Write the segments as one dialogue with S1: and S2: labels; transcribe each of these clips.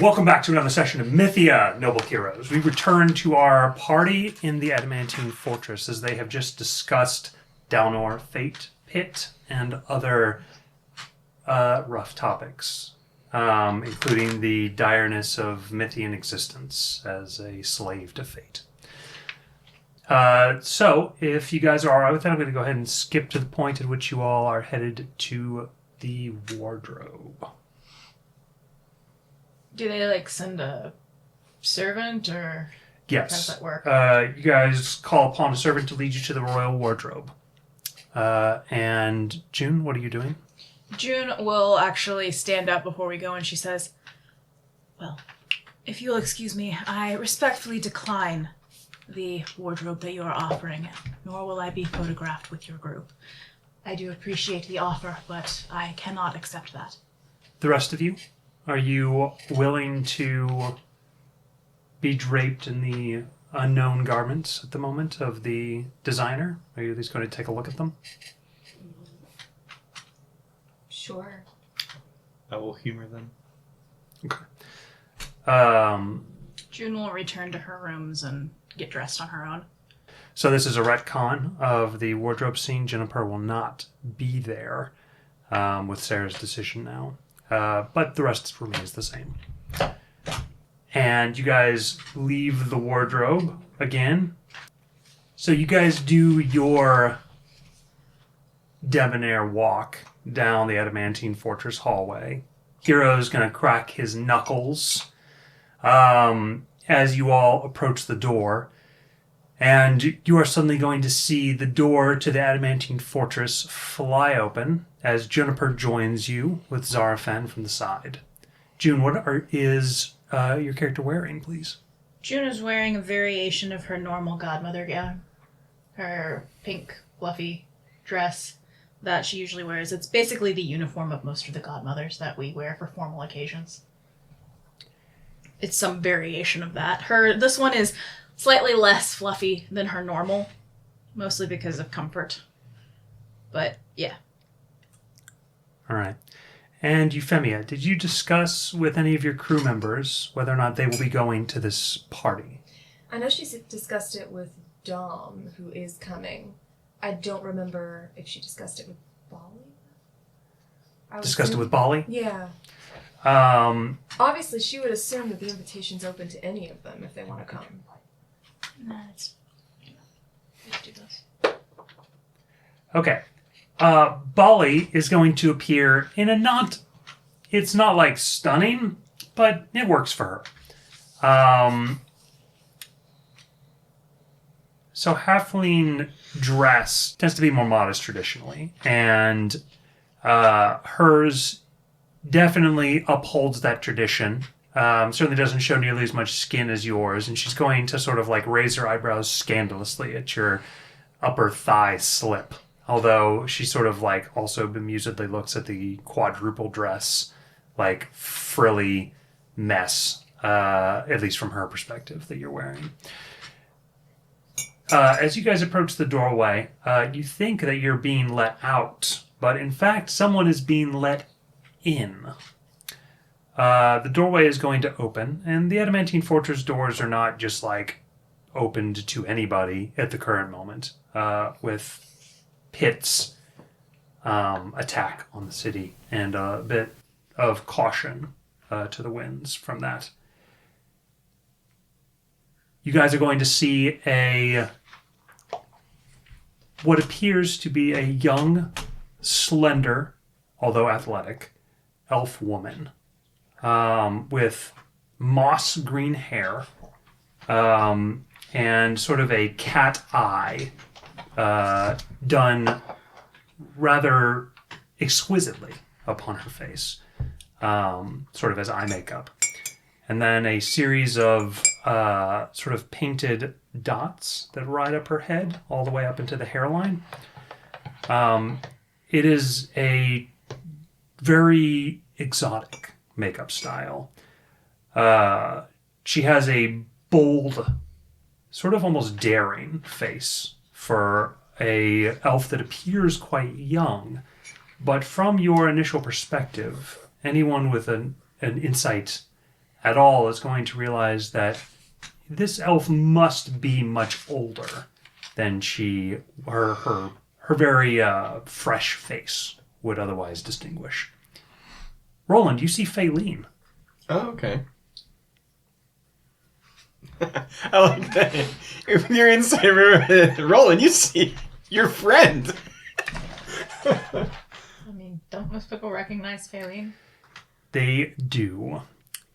S1: Welcome back to another session of Mythia, Noble Heroes. We return to our party in the Adamantine Fortress as they have just discussed Dalnor, Fate, Pit, and other rough topics, including the direness of Mythian existence as a slave to Fate. So, if you guys are alright with that, I'm going to go ahead and skip to the point at which you all are headed to the wardrobe.
S2: Do they, send a servant, or
S1: Yes.
S2: how does that work?
S1: You guys call upon a servant to lead you to the royal wardrobe. And June, what are you doing?
S2: June will actually stand up before we go, and she says, "Well, if you'll excuse me, I respectfully decline the wardrobe that you are offering, nor will I be photographed with your group. I do appreciate the offer, but I cannot accept that."
S1: The rest of you? Are you willing to be draped in the unknown garments at the moment of the designer? Are you at least going to take a look at them?
S3: Sure.
S4: I will humor them.
S1: Okay.
S2: June will return to her rooms and get dressed on her own.
S1: So this is a retcon of the wardrobe scene. Juniper will not be there with Sarah's decision now. But the rest remains the same. And you guys leave the wardrobe again. So you guys do your debonair walk down the Adamantine Fortress hallway. Hero's going to crack his knuckles as you all approach the door. And you are suddenly going to see the door to the Adamantine Fortress fly open as Juniper joins you with Zarafan from the side. June, is your character wearing, please?
S2: June is wearing a variation of her normal godmother gown. Her pink, fluffy dress that she usually wears. It's basically the uniform of most of the godmothers that we wear for formal occasions. It's some variation of that. This one is slightly less fluffy than her normal, mostly because of comfort. But, yeah.
S1: All right. And Euphemia, did you discuss with any of your crew members whether or not they will be going to this party?
S3: I know she discussed it with Dom, who is coming. I don't remember if she discussed it with Bali.
S1: Discussed it with Bali?
S3: Yeah. Obviously, she would assume that the invitation's open to any of them if they want to come.
S1: Okay. Bali is going to appear in it's not like stunning, but it works for her. So halfling dress tends to be more modest traditionally, and hers definitely upholds that tradition. Certainly doesn't show nearly as much skin as yours, and she's going to sort of raise her eyebrows scandalously at your upper thigh slip. Although she sort of also bemusedly looks at the quadruple dress, frilly mess, at least from her perspective, that you're wearing. As you guys approach the doorway, you think that you're being let out, but in fact, someone is being let in. The doorway is going to open, and the Adamantine Fortress doors are not just opened to anybody at the current moment, with Pitt's attack on the city and a bit of caution to the winds from that. You guys are going to see what appears to be a young, slender, although athletic, elf woman with moss green hair and sort of a cat eye done rather exquisitely upon her face, sort of as eye makeup. And then a series of sort of painted dots that ride up her head all the way up into the hairline. It is a very exotic makeup style. She has a bold, sort of almost daring face for a elf that appears quite young. But from your initial perspective, anyone with an insight at all is going to realize that this elf must be much older than her very fresh face would otherwise distinguish. Roland, you see Faylene.
S4: Oh, okay. I like that. If you're inside Roland, you see your friend.
S2: I mean, don't most people recognize Faylene?
S1: They do.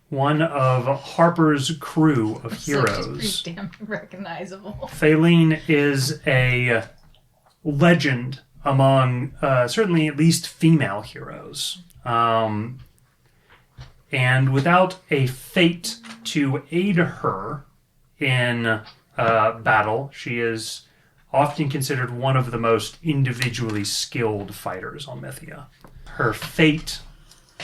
S1: One of Harper's crew of
S2: So she's
S1: heroes.
S2: pretty damn recognizable.
S1: Faylene is a legend among certainly at least female heroes. And without a fate to aid her in battle, she is often considered one of the most individually skilled fighters on Mythia. Her fate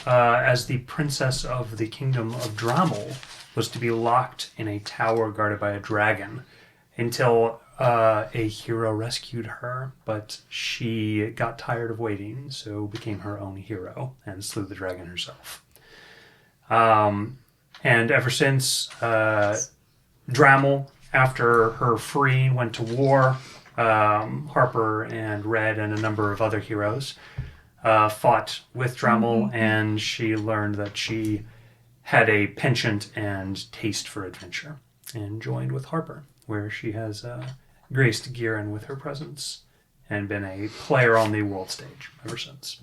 S1: as the princess of the kingdom of Drammel was to be locked in a tower guarded by a dragon until a hero rescued her, but she got tired of waiting, so became her own hero and slew the dragon herself. And ever since Drammel, after her freeing, went to war, Harper and Red and a number of other heroes fought with Drammel, and she learned that she had a penchant and taste for adventure, and joined with Harper, where she has graced Giran with her presence and been a player on the world stage ever since.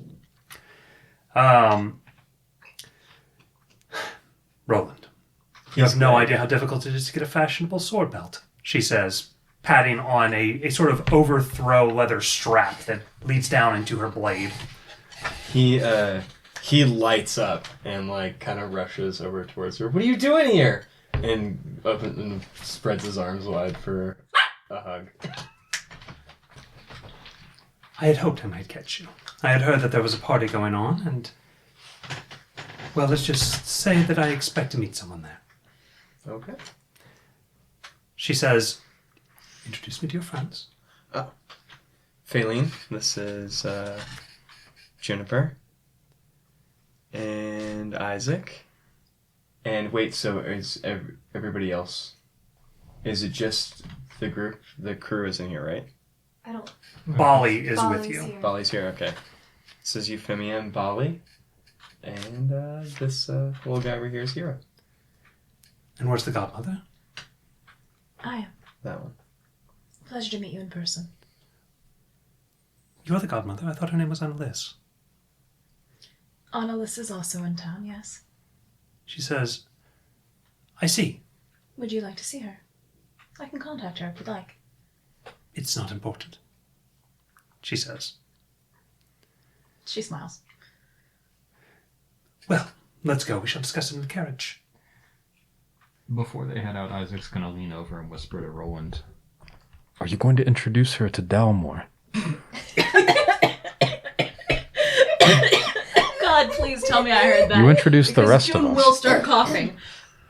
S1: Roland, you have no idea how difficult it is to get a fashionable sword belt, she says, patting on a sort of overthrow leather strap that leads down into her blade.
S4: He lights up and like kind of rushes over towards her. What are you doing here? And spreads his arms wide for a hug.
S1: I had hoped I might catch you. I had heard that there was a party going on, and well, let's just say that I expect to meet someone there.
S4: Okay.
S1: She says, introduce me to your friends.
S4: Oh. Faylene, this is Juniper. And Isaac. And wait, so is everybody else? Is it just the group? The crew is in here, right?
S3: I don't.
S1: Bali is with
S3: Bali's
S1: you.
S3: here.
S4: Bali's here, okay. This is Euphemia and Bali. And this little guy over here is Hero.
S1: And where's the godmother?
S2: I am.
S4: That one.
S2: Pleasure to meet you in person.
S1: You're the godmother. I thought her name was Annalise.
S2: Annalise is also in town, yes.
S1: She says, I see.
S2: Would you like to see her? I can contact her if you'd like.
S1: It's not important, she says.
S2: She smiles.
S1: Well, let's go. We shall discuss it in the carriage.
S5: Before they head out, Isaac's gonna lean over and whisper to Roland, "Are you going to introduce her to Dalmor?"
S2: God, please tell me I heard that.
S5: You introduce the
S2: Because
S5: rest
S2: June
S5: of us.
S2: will start coughing.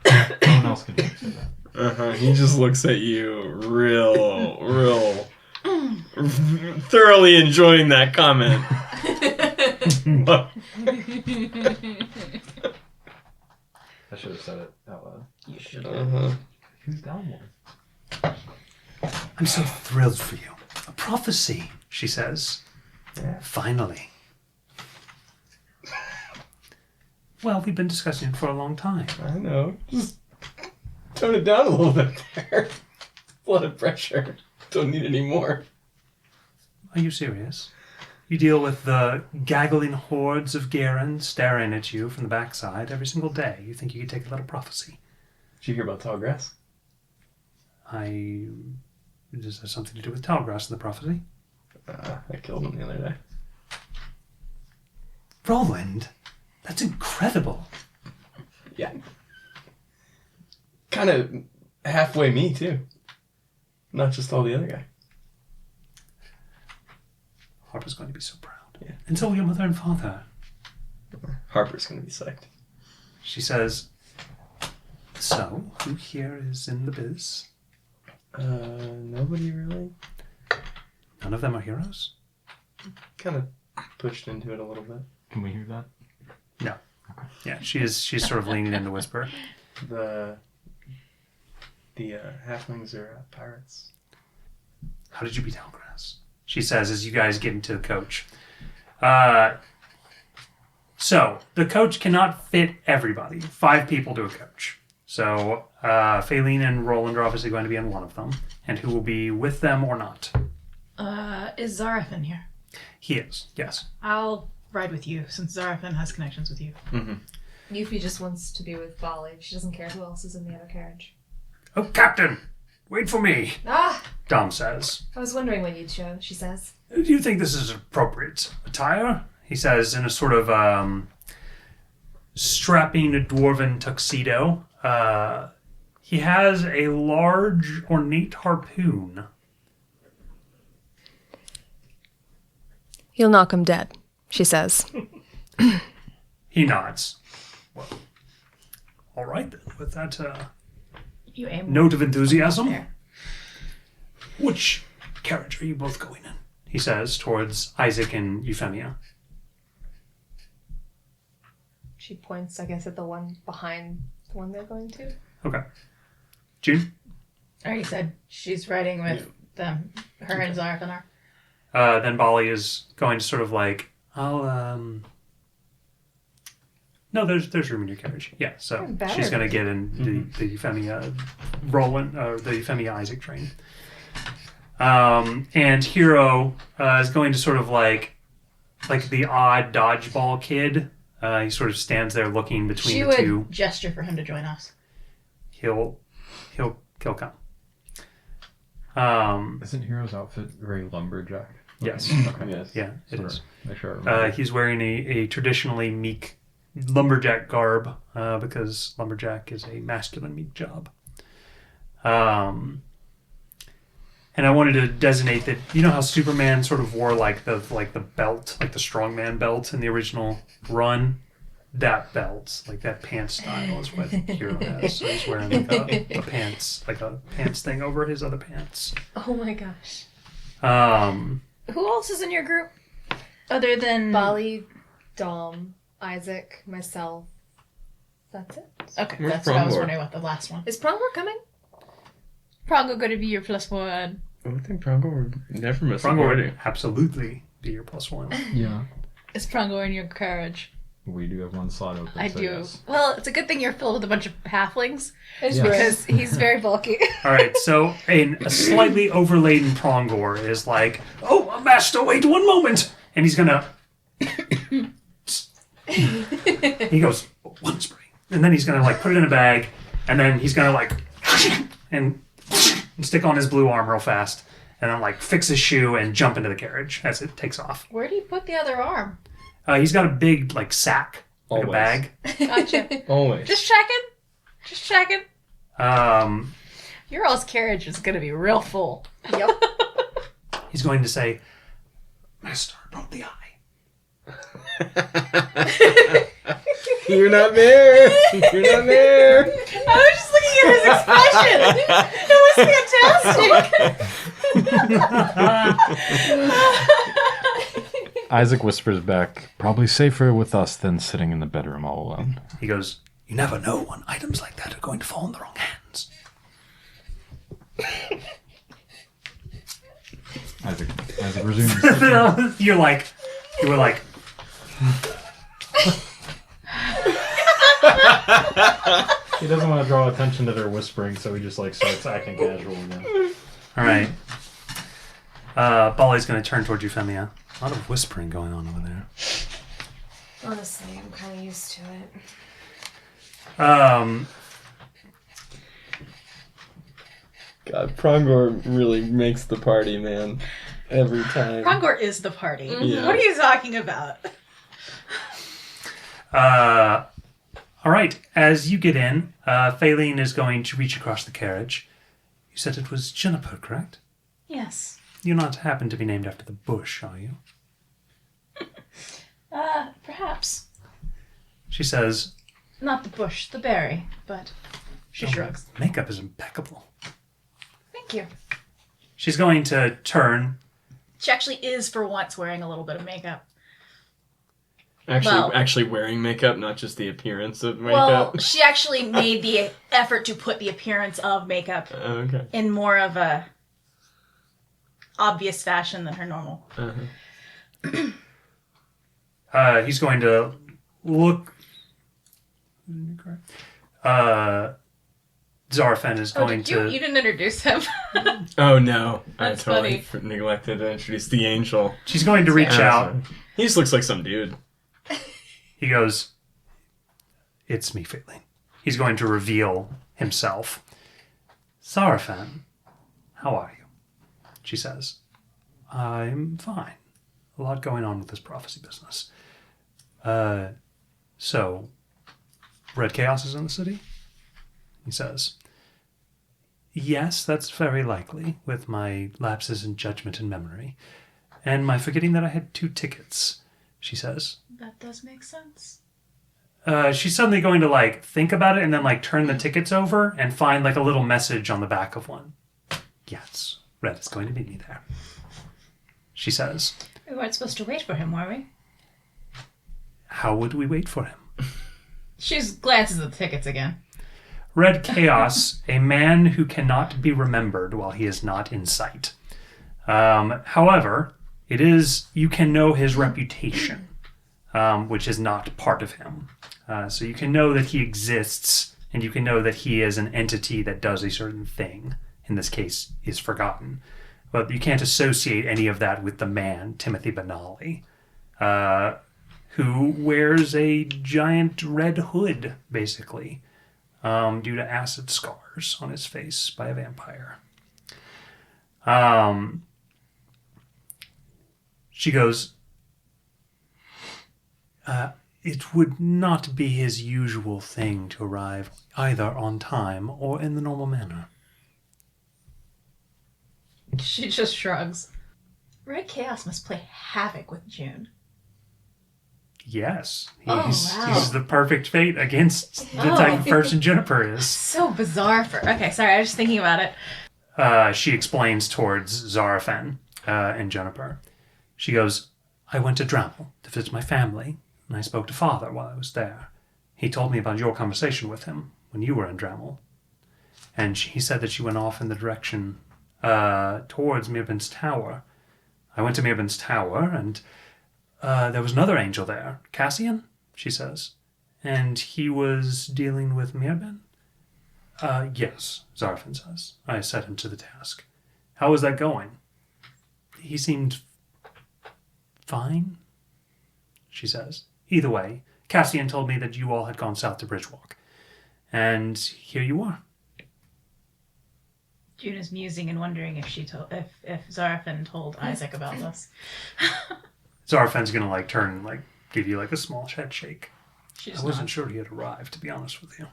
S5: No one else can say that.
S4: He just looks at you real thoroughly enjoying that comment.
S5: I should have said it out loud.
S2: You should.
S5: Who's Dalmor?
S1: I'm so thrilled for you. A prophecy, she says.
S4: Yeah.
S1: Finally. Well, we've been discussing it for a long time.
S4: I know. Just tone it down a little bit there. Blood pressure. Don't need any more.
S1: Are you serious? You deal with the gaggling hordes of Garen staring at you from the backside every single day. You think you could take a little prophecy?
S4: Did you hear about tall grass?
S1: Does that something to do with Talgrass in the prophecy?
S4: I killed him the other day.
S1: Roland, that's incredible.
S4: Yeah. Kind of halfway me, too. Not just all the other guy.
S1: Harper's going to be so proud.
S4: Yeah.
S1: And so will your mother and father.
S4: Harper's going to be psyched.
S1: She says, so, who here is in the biz?
S4: Nobody really.
S1: None of them are heroes?
S4: Kind of pushed into it a little bit.
S5: Can we hear that?
S1: No. Yeah, she's sort of leaning in to whisper.
S4: The halflings are pirates.
S1: How did you beat Algras? She says as you guys get into the coach. So, the coach cannot fit everybody. 5 people to a coach. So, Faylene and Roland are obviously going to be in one of them. And who will be with them or not?
S2: Is Zarathan here?
S1: He is, yes.
S2: I'll ride with you, since Zarathan has connections with you.
S4: Mm-hmm.
S3: Yuffie just wants to be with Bali. She doesn't care who else is in the other carriage.
S1: Oh, Captain! Wait for me,
S3: Ah!
S1: Dom says.
S3: I was wondering when you'd show, she says.
S1: Do you think this is appropriate attire? He says in a sort of strapping dwarven tuxedo. He has a large, ornate harpoon.
S3: You'll knock him dead, she says.
S1: He nods. Well, all right then. With that
S2: You aim
S1: note of enthusiasm,
S2: there.
S1: which carriage are you both going in? He says towards Isaac and Euphemia.
S3: She points, I guess, at the one behind the one they're going to.
S1: Okay. June?
S2: I already said she's riding with them. Her and Zarathan are.
S1: Then Bali is going to sort of like, no, there's room in your carriage. Yeah, so
S3: Better.
S1: she's going to get in the Euphemia Roland, or the Euphemia Isaac train. And Hero is going to sort of like the odd dodgeball kid. He sort of stands there looking between
S2: She
S1: the
S2: would
S1: two.
S2: gesture for him to join us.
S1: He'll come.
S5: Isn't Hero's outfit very lumberjack?
S1: Yes.
S5: Okay.
S4: Yes.
S1: Yeah, it
S5: Sorry.
S1: is.
S5: Make sure I remember.
S1: He's wearing a traditionally meek lumberjack garb because lumberjack is a masculine meek job. And I wanted to designate that, you know how Superman sort of wore like the belt, like the strongman belt in the original run? That belt, like that pants style is what Hero has. So he's wearing like a pants thing over his other pants.
S3: Oh my gosh.
S2: Who else is in your group? Other than...
S3: Bali, Dom, Isaac, myself. That's it.
S2: Okay,
S4: Where's
S2: that's what I was
S4: Prongor?
S2: wondering about the last one.
S3: Is Prongor coming?
S2: Prongo going to be your +1.
S4: I don't think Prongo would never miss a
S1: Prongor
S4: party.
S1: would absolutely be your +1.
S5: Yeah.
S2: Is Prongo in your carriage?
S5: We do have one slot open.
S2: I
S5: so
S2: do.
S5: Yes.
S2: Well, it's a good thing you're filled with a bunch of halflings,
S3: It's
S5: Yeah.
S2: because he's very bulky.
S1: All right, so a slightly overladen Prongor is like, "Oh, master, wait 1 moment," and he's gonna. He goes 1 spray, and then he's gonna like put it in a bag, and then he's gonna like and stick on his blue arm real fast, and then like fix his shoe and jump into the carriage as it takes off.
S2: Where do you put the other arm?
S1: He's got a big like sack, like
S4: Always.
S1: a bag.
S2: Gotcha.
S4: Always.
S2: Just checking.
S1: Um,
S2: Your all's carriage is going to be real full.
S3: Yep.
S1: he's going to say, "Master broke the eye."
S4: You're not there. You're not there.
S2: I was just looking at his expression. It was fantastic.
S5: Isaac whispers back, probably safer with us than sitting in the bedroom all alone.
S1: He goes, "You never know when items like that are going to fall in the wrong hands."
S5: Isaac resumes.
S1: you were like,
S5: He doesn't want to draw attention to their whispering, so he just like starts acting casual again.
S1: all right. Bali's going to turn towards Euphemia. A lot of whispering going on over there.
S3: Honestly, I'm kind of used to it.
S4: God, Prongor really makes the party, man. Every time.
S2: Prongor is the party.
S4: Yeah.
S2: What are you talking about?
S1: All right. As you get in, Faylene is going to reach across the carriage. You said it was Juniper, correct?
S2: Yes.
S1: You're not happen to be named after the bush, are you?
S2: Perhaps.
S1: She says,
S2: Not the bush, the berry, but she shrugs.
S1: makeup is impeccable.
S2: Thank you.
S1: She's going to turn.
S2: She actually is, for once, wearing a little bit of makeup.
S4: Actually wearing makeup, not just the appearance of makeup.
S2: Well, she actually made the effort to put the appearance of makeup
S4: Okay.
S2: in more of a obvious fashion than her normal.
S1: He's going to look. Zarfen is going to.
S2: You didn't introduce him.
S4: Oh no,
S2: That's
S4: I totally neglected to introduce the angel.
S1: She's going to reach out.
S4: He just looks like some dude.
S1: He goes, "It's me, Fitling." He's going to reveal himself. Zarfen, how are you? She says, "I'm fine. A lot going on with this prophecy business. So, Red Chaos is in the city?" He says, "Yes, that's very likely, with my lapses in judgment and memory. And my forgetting that I had 2 tickets," she says.
S2: That does make sense.
S1: She's suddenly going to, think about it and then, turn the tickets over and find, a little message on the back of one. "Yes, Red is going to meet me there," she says.
S2: We weren't supposed to wait for him, were we?
S1: "How would we wait for him?"
S2: She glances at the tickets again.
S1: Red Chaos, a man who cannot be remembered while he is not in sight. However, you can know his reputation, which is not part of him. So you can know that he exists, and you can know that he is an entity that does a certain thing. In this case, is forgotten. But you can't associate any of that with the man, Timothy Benali, who wears a giant red hood, basically, due to acid scars on his face by a vampire. She goes, "It would not be his usual thing to arrive either on time or in the normal manner."
S2: She just shrugs. Red Chaos must play havoc with June.
S1: Yes,
S2: wow.
S1: he's the perfect fate against the type of person Juniper is.
S2: So bizarre Okay, sorry, I was just thinking about it.
S1: She explains towards Zarafen and Juniper. She goes, "I went to Dremel to visit my family, and I spoke to Father while I was there. He told me about your conversation with him when you were in Dremel. And he said that you went off in the direction towards Mirbin's Tower. I went to Mirbin's Tower, and there was another angel there, Cassian," she says. "And he was dealing with Mirbin?" "Yes," Zarfin says. "I set him to the task." "How was that going?" "He seemed fine," she says. "Either way, Cassian told me that you all had gone south to Bridgewalk. And here you are."
S2: June is musing and wondering if if Zarafin told Isaac about this.
S1: Zarfan's gonna turn and give you a small head shake. I wasn't
S2: nods.
S1: sure he had arrived, to be honest with you.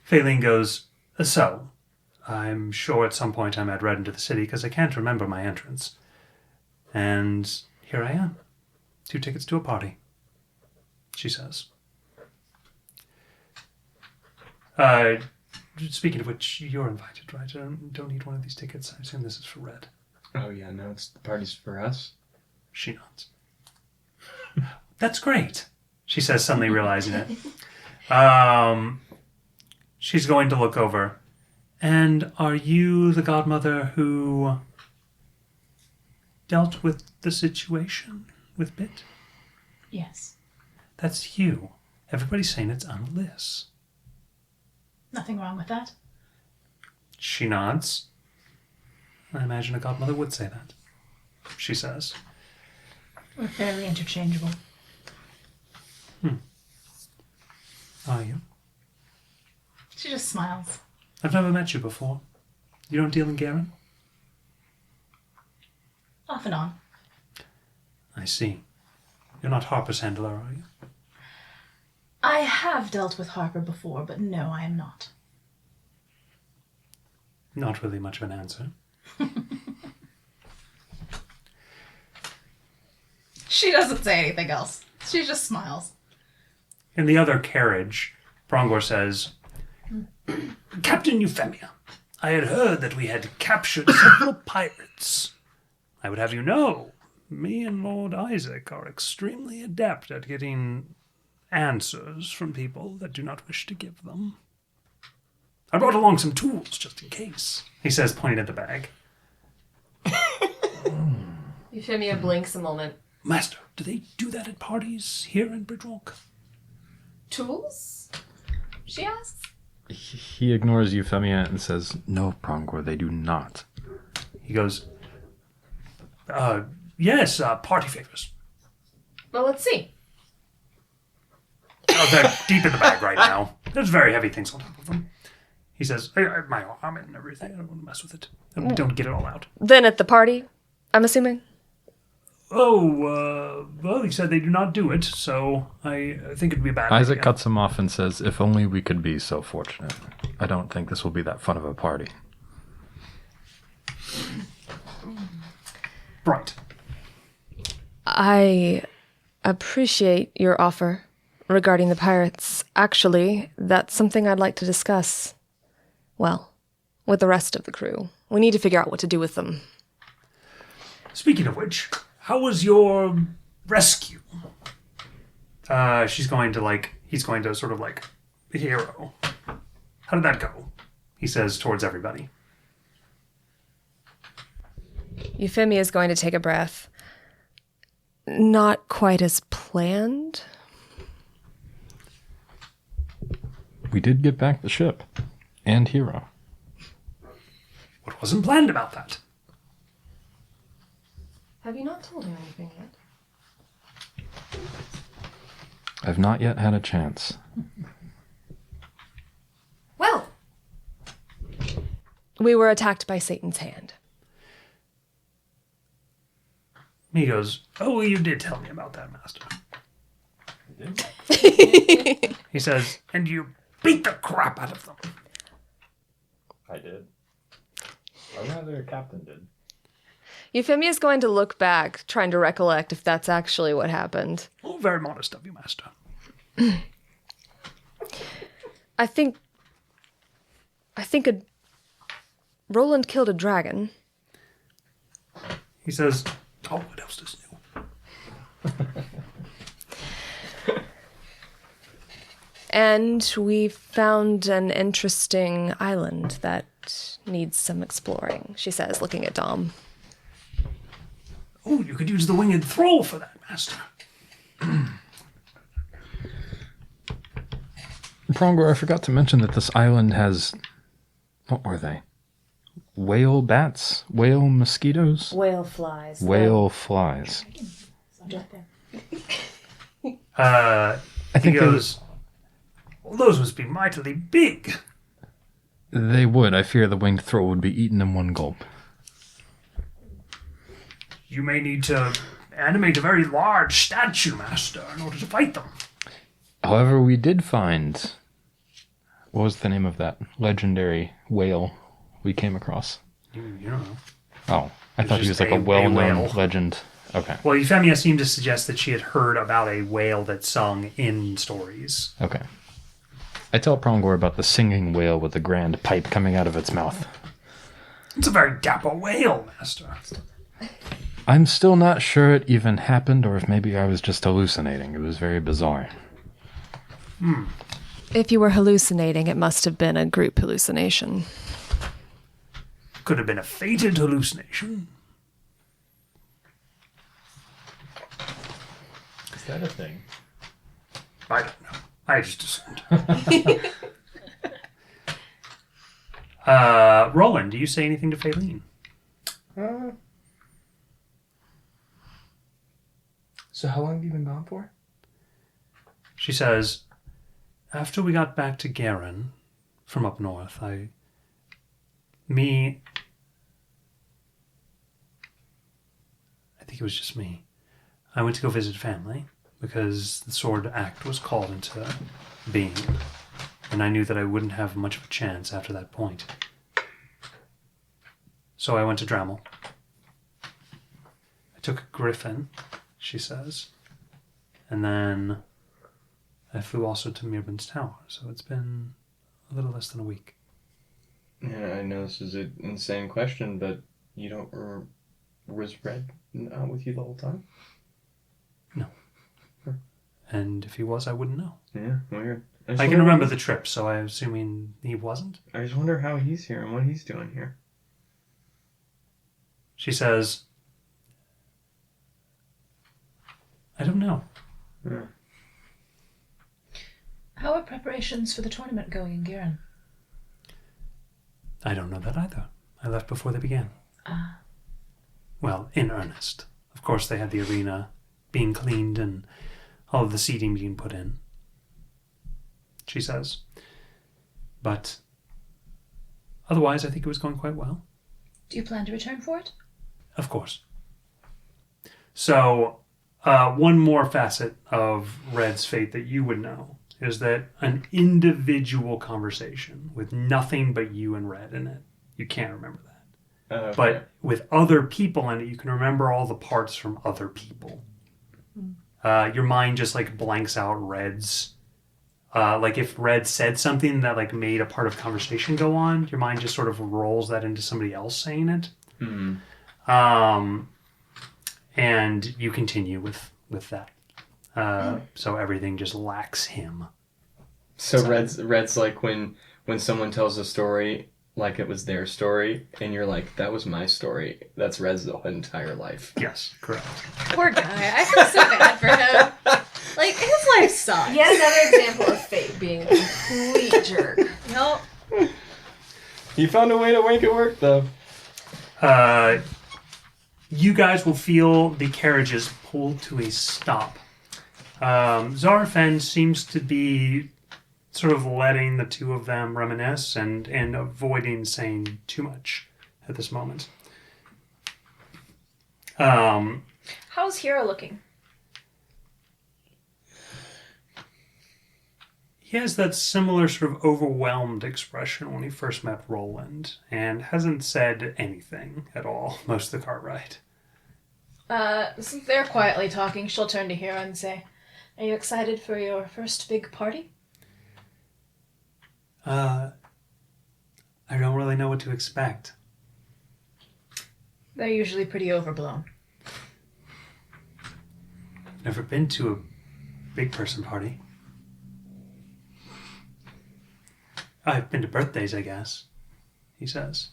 S1: Phelan goes, "So, I'm sure at some point I might read into the city because I can't remember my entrance. And here I am. 2 tickets to a party," she says. Speaking of which, you're invited, right? I don't need one of these tickets. I assume this is for Red.
S4: Oh yeah, no, the party's for us.
S1: She nods. "That's great," she says, suddenly realizing it. She's going to look over. "And are you the godmother who dealt with the situation with Bit?"
S2: Yes.
S1: "That's you. Everybody's saying it's Annalise."
S2: Nothing wrong with that.
S1: She nods. "I imagine a godmother would say that," she says.
S2: We're fairly interchangeable.
S1: "Are you?"
S2: She just smiles.
S1: "I've never met you before. You don't deal in Garen?"
S2: Off and on.
S1: "I see. You're not Harper's handler, are you?"
S2: I have dealt with Harper before, but no, I am not.
S1: Not really much of an answer.
S2: She doesn't say anything else. She just smiles.
S1: In the other carriage, Brongor says, "Captain Euphemia, I had heard that we had captured several pirates. I would have you know me and Lord Isaac are extremely adept at getting answers from people that do not wish to give them. I brought along some tools just in case, he says, pointing at the bag.
S3: Euphemia blinks a moment.
S1: Master, do they do that at parties here in Bridgewalk?
S3: Tools? She asks.
S5: He ignores Euphemia and says, "No, Prongor, they do not."
S1: He goes, yes, party favors.
S3: Well, let's see.
S1: Oh, they're deep in the bag right now. There's very heavy things on top of them. He says, my arm and everything, I don't want to mess with it. Don't get it all out.
S6: Then at the party, I'm assuming?
S1: Well, he said they do not do it, so I think it'd be a bad
S5: Isaac
S1: idea.
S5: cuts him off and says, "If only we could be so fortunate. I don't think this will be that fun of a party."
S1: Right.
S6: I appreciate your offer regarding the pirates. Actually, that's something I'd like to discuss. Well, with the rest of the crew. We need to figure out what to do with them.
S1: Speaking of which, how was your rescue? He's going to sort of like, hero. How did that go? He says towards everybody.
S6: Euphemia is going to take a breath. Not quite as planned.
S5: We did get back the ship. And Hero.
S1: What wasn't planned about that?
S3: Have you not told her anything yet?
S5: I've not yet had a chance.
S3: Well,
S6: We were attacked by Satan's hand.
S1: He goes, oh, you did tell me about that, Master. He says, and you beat the crap out of them.
S5: I did. Or rather, Captain did.
S6: Euphemia is going to look back, trying to recollect if that's actually what happened.
S1: Oh, very modest of you, Master.
S6: I think Roland killed a dragon.
S1: He says, oh, what else is new?
S6: And we found an interesting island that needs some exploring, she says, looking at Dom.
S1: Oh, you could use the winged thrall for that, Master.
S5: Prongor, I forgot to mention that this island has... What were they? Whale bats? Whale mosquitoes?
S3: whale flies.
S5: Whale flies.
S1: I
S5: think
S1: he
S5: they-
S1: goes, well, those must be mightily big.
S5: They would. I fear the winged throat would be eaten in one gulp.
S1: You may need to animate a very large statue, Master, in order to fight them.
S5: However, we did find... What was the name of that legendary whale we came across?
S1: You don't know.
S5: Oh, I thought he
S1: just
S5: was like
S1: a
S5: a well-known
S1: whale.
S5: legend. Okay,
S1: Well, Euphemia seemed to suggest that she had heard about a whale that sung in stories.
S5: okay. I tell Prongor about the singing whale with the grand pipe coming out of its mouth.
S1: It's a very dapper whale, Master.
S5: I'm still not sure it even happened, or if maybe I was just hallucinating. It was very bizarre.
S6: If you were hallucinating, it must have been a group hallucination.
S1: Could have been a fated hallucination.
S5: Is that a thing?
S1: I don't know. I just assumed. Roland, do you say anything to Faylene?
S4: So how long have you been gone for?
S1: She says, after we got back to Garen from up north, I think it was just me. I went to go visit family because the Sword Act was called into being, and I knew that I wouldn't have much of a chance after that point. So I went to Dremel. I took a griffin, she says, and then I flew also to Mirbin's Tower, so it's been a little less than a week.
S4: Yeah, I know this is an insane question, but you don't Was Red with you the whole time?
S1: And if he was, I wouldn't know.
S4: Yeah, weird.
S1: I can remember the trip, so I'm assuming he wasn't.
S4: I just wonder how he's here and what he's doing here.
S1: She says, I don't know.
S4: Yeah.
S2: How are preparations for the tournament going in Garen?
S1: I don't know that either. I left before they began. Well, in earnest. Of course, they had the arena being cleaned and all of the seating being put in, she says. But otherwise, I think it was going quite well.
S2: Do you plan to return for it?
S1: Of course. So, one more facet of Red's fate that you would know is that an individual conversation with nothing but you and Red in it, you can't remember that.
S4: Okay.
S1: But with other people in it, you can remember all the parts from other people. Your mind just like blanks out Red's. Like if Red said something that like made a part of conversation go on, your mind just sort of rolls that into somebody else saying it.
S4: Mm-hmm.
S1: And you continue with that. So everything just lacks him.
S4: So Red's like when someone tells a story like it was their story, and you're like, that was my story. That's Red's entire life.
S1: Yes, correct.
S2: Poor guy. I feel so bad for him. Like, his life sucks.
S3: Yet another example of fate being a complete jerk.
S2: Nope.
S4: He found a way to make it work, though.
S1: You guys will feel the carriages pull to a stop. Zarfen seems to be sort of letting the two of them reminisce and avoiding saying too much at this moment.
S2: How's Hero looking?
S1: He has that similar sort of overwhelmed expression when he first met Roland and hasn't said anything at all most of the car ride.
S2: Since they're quietly talking, she'll turn to Hero and say, are you excited for your first big party?
S1: I don't really know what to expect.
S2: They're usually pretty overblown.
S1: Never been to a big person party. I've been to birthdays, I guess, he says.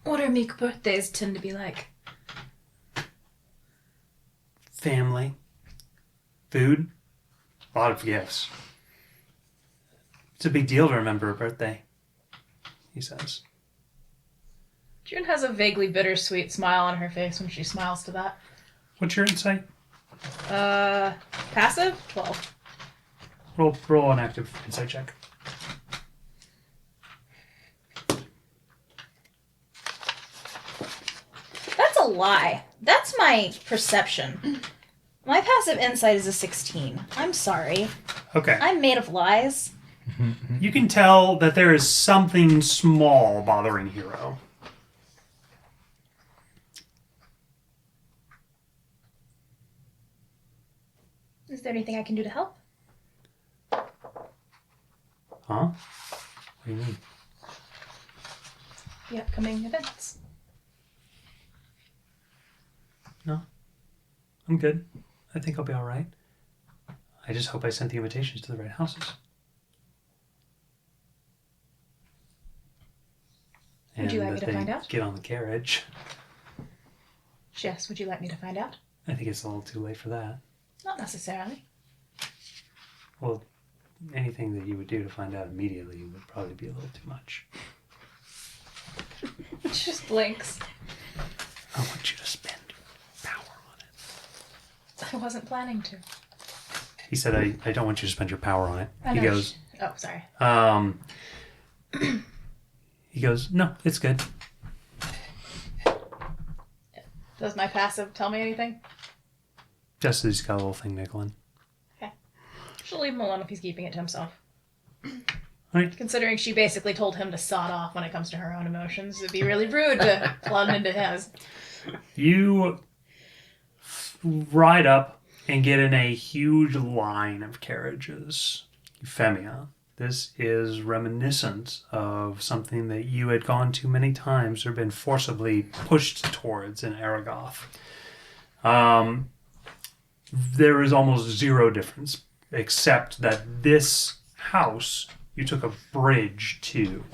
S2: What are meek birthdays tend to be like?
S1: Family. Food. A lot of gifts. It's a big deal to remember a birthday, he says.
S2: June has a vaguely bittersweet smile on her face when she smiles to that.
S1: What's your insight?
S2: Passive? 12.
S1: Roll an active insight check.
S2: That's a lie. That's my perception. My passive insight is a 16. I'm sorry.
S1: Okay.
S2: I'm made of lies.
S1: You can tell that there is something small bothering Hero.
S2: Is there anything I can do to help?
S1: Huh? What do you mean?
S2: The upcoming events.
S1: No. I'm good. I think I'll be all right. I just hope I sent the invitations to the right houses.
S2: Would you
S1: And
S2: like me
S1: that
S2: to
S1: they
S2: find out?
S1: get on the carriage.
S2: Yes, would you like me to find out?
S1: I think it's a little too late for that.
S2: Not necessarily.
S1: Well, anything that you would do to find out immediately would probably be a little too much.
S2: She just blinks.
S1: I want you to spend power on it.
S2: I wasn't planning to.
S1: He said, I don't want you to spend your power on it.
S2: I
S1: He
S2: know
S1: goes,
S2: Oh, sorry.
S1: he goes, no, it's good.
S2: Does my passive tell me anything?
S1: Just as he's got a little thing niggling.
S2: Okay. She'll leave him alone if he's keeping it to himself.
S1: Right.
S2: Considering she basically told him to sod off when it comes to her own emotions, it'd be really rude to plug into his.
S1: You ride up and get in a huge line of carriages. Euphemia This is reminiscent of something that you had gone to many times or been forcibly pushed towards in Aragoth. There is almost zero difference, except that this house you took a bridge to,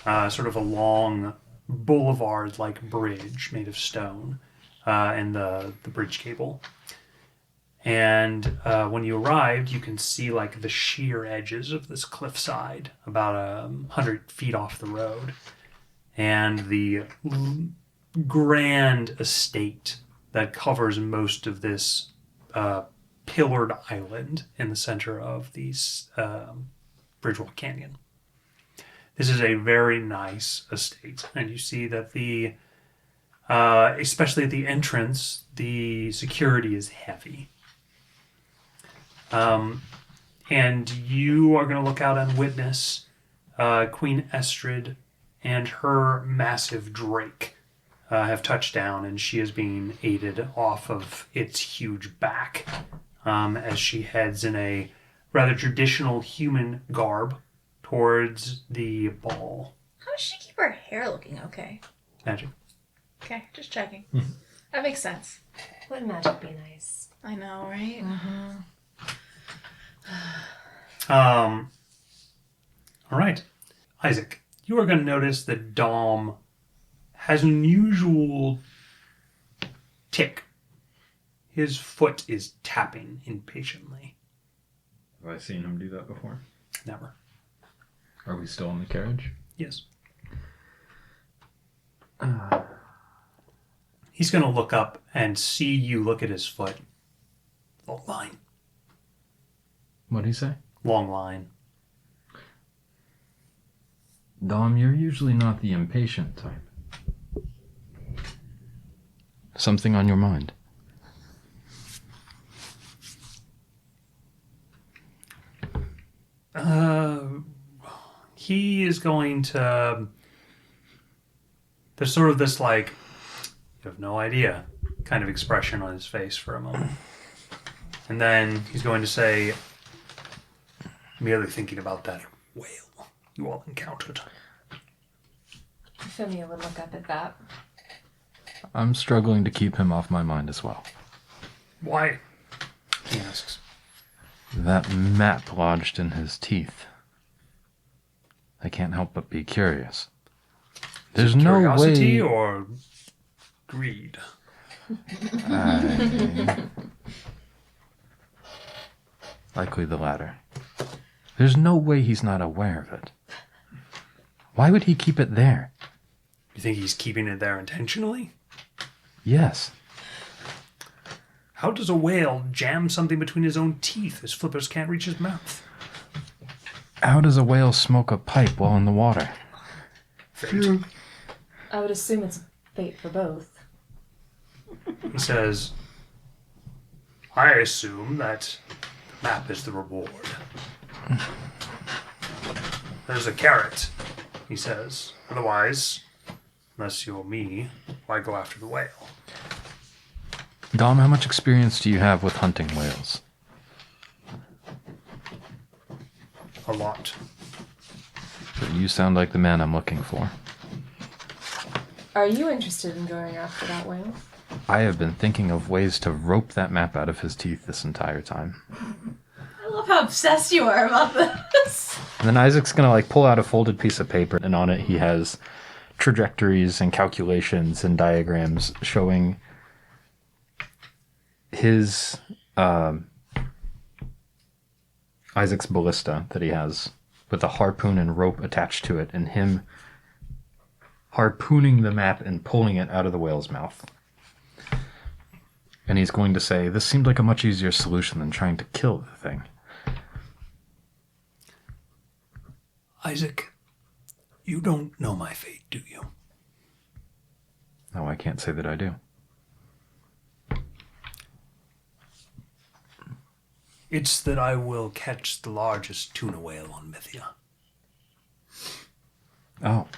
S1: sort of a long boulevard-like bridge made of stone, and the bridge cable. And when you arrived, you can see like the sheer edges of this cliffside, about 100 feet off the road, and the grand estate that covers most of this pillared island in the center of these Bridgewalk Canyon. This is a very nice estate, and you see that the especially at the entrance, the security is heavy. And you are going to look out and witness Queen Estrid and her massive drake have touched down, and she is being aided off of its huge back as she heads in a rather traditional human garb towards the ball.
S2: How does she keep her hair looking okay?
S1: Magic.
S2: Okay, just checking. That makes sense.
S3: Wouldn't magic be nice?
S2: I know, right?
S1: All right. Isaac, you are going to notice that Dom has an unusual tick. His foot is tapping impatiently.
S5: Have I seen him do that before?
S1: Never.
S5: Are we still in the carriage?
S1: Yes. He's going to look up and see you look at his foot. Long line.
S5: What'd he say?
S1: Long line.
S5: Dom, you're usually not the impatient type. Something on your mind?
S1: He is going to... There's sort of this, like, you have no idea kind of expression on his face for a moment. And then he's going to say, merely thinking about that whale you all encountered.
S3: Euphemia would look up at that.
S5: I'm struggling to keep him off my mind as well.
S1: Why? He asks.
S5: That map lodged in his teeth. I can't help but be curious. There's no
S1: Curiosity
S5: way...
S1: or greed?
S5: Likely the latter. There's no way he's not aware of it. Why would he keep it there?
S1: You think he's keeping it there intentionally?
S5: Yes.
S1: How does a whale jam something between his own teeth? His flippers can't reach his mouth.
S5: How does a whale smoke a pipe while in the water?
S1: Fate.
S3: I would assume it's fate for both.
S1: He says, I assume that the map is the reward. There's a carrot, he says. Otherwise, unless you're me, why go after the whale?
S5: Dom, how much experience do you have with hunting whales?
S1: A lot.
S5: So you sound like the man I'm looking for.
S3: Are you interested in going after that whale?
S5: I have been thinking of ways to rope that map out of his teeth this entire time.
S2: I love how obsessed you are about this.
S5: And then Isaac's gonna pull out a folded piece of paper, and on it he has trajectories and calculations and diagrams showing his Isaac's ballista that he has with a harpoon and rope attached to it, and him harpooning the map and pulling it out of the whale's mouth. And he's going to say, this seemed like a much easier solution than trying to kill the thing.
S1: Isaac, you don't know my fate, do you?
S5: No, I can't say that I do.
S1: It's that I will catch the largest tuna whale on Mythia.
S5: Oh.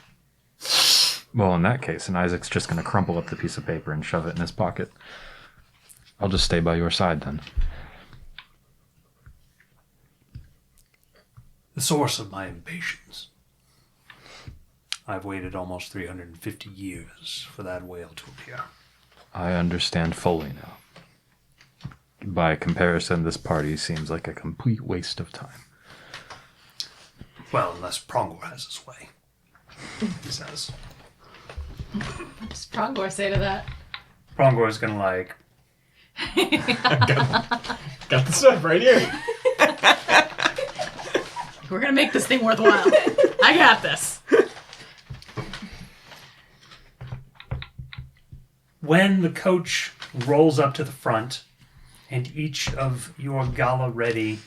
S5: Well, in that case, and Isaac's just going to crumple up the piece of paper and shove it in his pocket. I'll just stay by your side then.
S1: the source of my impatience. I've waited almost 350 years for that whale to appear.
S5: I understand fully now. By comparison, this party seems like a complete waste of time.
S1: Well, unless Prongor has his way, he says.
S2: What does Prongor say to that?
S1: Prongor is gonna like,
S4: Got the stuff right here.
S2: We're gonna make this thing worthwhile. I got this.
S1: when the coach rolls up to the front and each of your gala-ready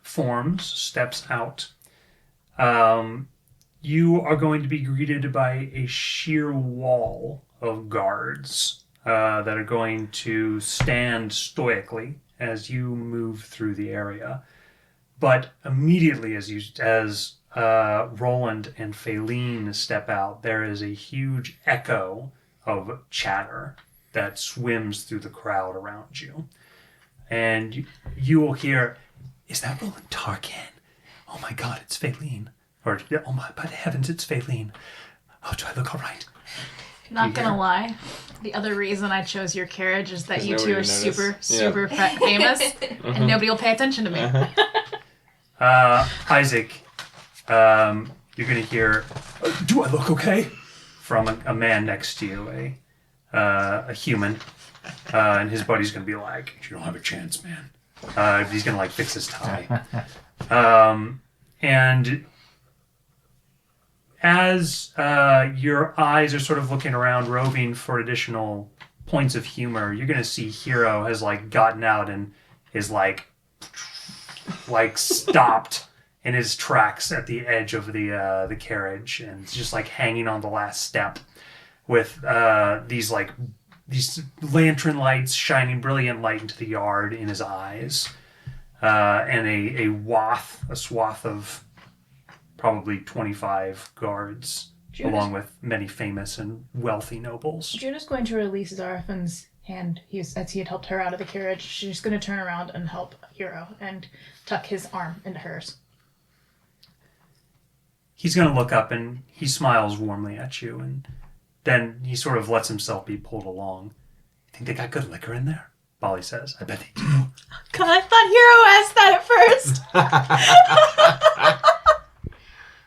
S1: forms steps out, you are going to be greeted by a sheer wall of guards that are going to stand stoically as you move through the area. But immediately as Roland and Faline step out, there is a huge echo of chatter that swims through the crowd around you. And you will hear, "Is that Roland Tarkin? Oh my god, it's Faline." Or, "Oh my, by the heavens, it's Faline. Oh, do I look all right?"
S2: Not gonna lie, the other reason I chose your carriage is that
S4: 'Cause
S2: you
S4: nobody
S2: two are
S4: would
S2: super
S4: notice.
S2: famous, and nobody will pay attention to me.
S1: Isaac, you're going to hear, "Do I look okay?" from a man next to you, a human. And his buddy's going to be like, "You don't have a chance, man." He's going to like fix his tie. And as your eyes are sort of looking around, roving for additional points of humor, you're going to see Hero has like gotten out and is like stopped in his tracks at the edge of the carriage, and it's just like hanging on the last step with these lantern lights shining brilliant light into the yard in his eyes, and a swath of probably 25 guards, along with many famous and wealthy nobles.
S2: June is going to release Zarathan's hand as he had helped her out of the carriage. She's going to turn around and help Hero and tuck his arm into hers.
S1: He's going to look up and he smiles warmly at you, and then he sort of lets himself be pulled along. "You think they got good liquor in there?" Bolly says. "I bet they do."
S2: God, I thought Hero asked that at first.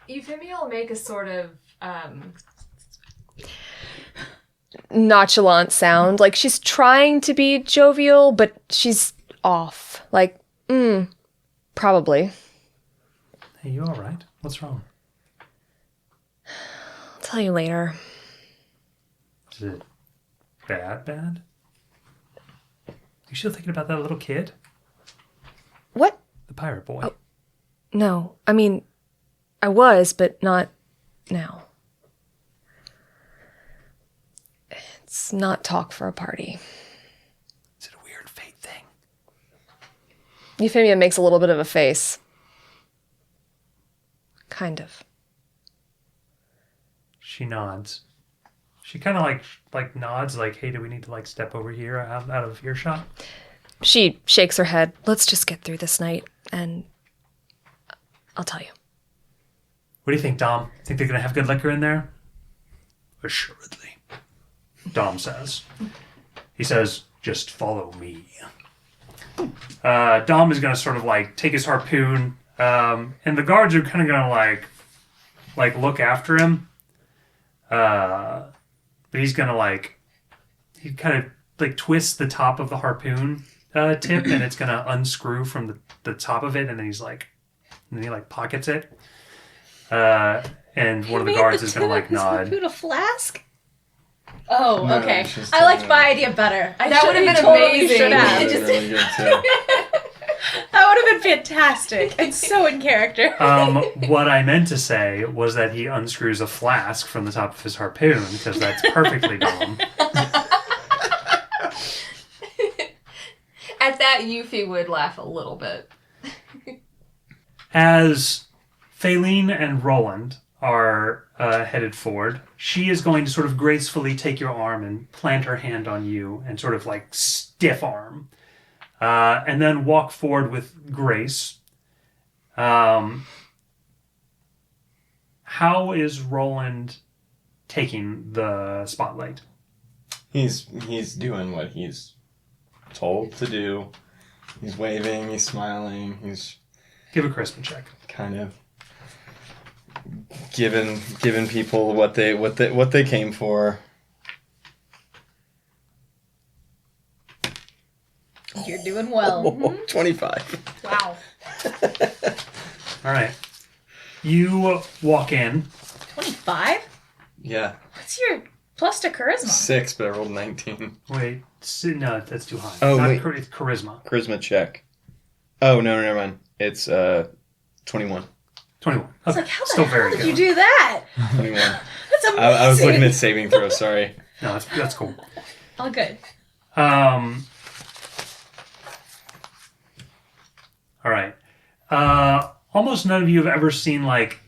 S3: Euphemia will make a sort of
S6: nonchalant sound. Like she's trying to be jovial, but she's off. Like, probably.
S1: "Hey, you all right? What's wrong?"
S6: I'll tell you later.
S1: Is it bad? You still thinking about that little kid?
S6: What?
S1: The pirate boy.
S6: Oh. No, I mean, I was, but not now. It's not talk for a party.
S1: Is it a weird fate thing?
S6: Euphemia makes a little bit of a face. Kind of.
S1: She nods. She kind of like nods like, "Hey, do we need to like step over here out of earshot?"
S6: She shakes her head. Let's just get through this night, and I'll tell you.
S1: "What do you think, Dom? Think they're gonna have good liquor in there?" "Assuredly," Dom says. He says, "Just follow me." Dom is gonna sort of like take his harpoon, and the guards are kind of gonna like look after him. But he's gonna he kind of like twists the top of the harpoon tip, and it's gonna unscrew from the top of it, and then he pockets it. And one of the guards is gonna like nod.
S2: A flask? Oh,
S4: No,
S2: okay.
S4: it's just
S2: I liked
S4: a-
S2: my idea better.
S3: That would have been
S2: totally
S3: amazing.
S2: should have.
S3: It just-
S4: really good too.
S2: That would have been fantastic. It's so in character.
S1: What I meant to say was that he unscrews a flask from the top of his harpoon, because that's perfectly Dom.
S3: at that Yuffie would laugh a little bit.
S1: As Faline and Roland are headed forward, she is going to sort of gracefully take your arm and plant her hand on you and sort of like stiff arm. And then walk forward with grace. How is Roland taking the spotlight?
S4: He's doing what he's told to do. He's waving, he's smiling, he's
S1: Give a charisma check.
S4: kind of giving people what they came for.
S2: You're doing well.
S4: 25.
S2: Wow.
S1: All right. You walk in.
S2: 25?
S4: Yeah.
S2: What's your plus to charisma?
S4: 6, but I rolled 19.
S1: Wait, no, that's too high.
S4: Oh,
S1: Not
S4: wait.
S1: It's charisma.
S4: Charisma check. Oh, no, never mind. It's 21.
S1: 21.
S2: It's
S1: Okay.
S2: like, how the
S1: Still
S2: hell
S1: very
S2: did
S1: good.
S2: you do that?
S4: 21.
S2: That's amazing.
S4: I was looking at saving throws, sorry.
S1: No, that's cool.
S2: All good.
S1: All right. Almost none of you have ever seen like